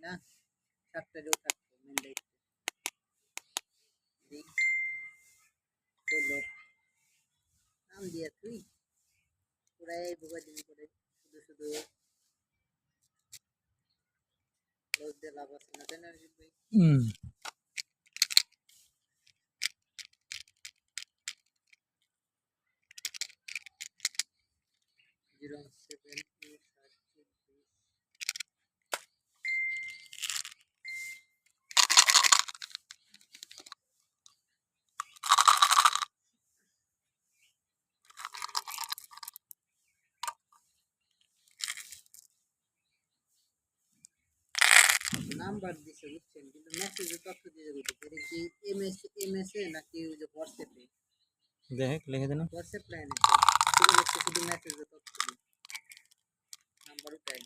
না, সাতটারেও থাকতো মেন দায়িত্ব। নাম দিয়া তুই পুরাই বোকা দিন করে শুধু শুধু লস দিয়ে লাভ আছে না, তাই না ভাই? জিরো 7 নাম্বার দিছে বুঝছেন, কিন্তু মেসেজে তথ্য দিয়ে দেবে এটা কি এমএস নাকি ওই যে হোয়াটসঅ্যাপে দেখ লিখে দেন হোয়াটসঅ্যাপ লাইনে শুধু মেসেজে তথ্য দিই নাম্বার উঠাই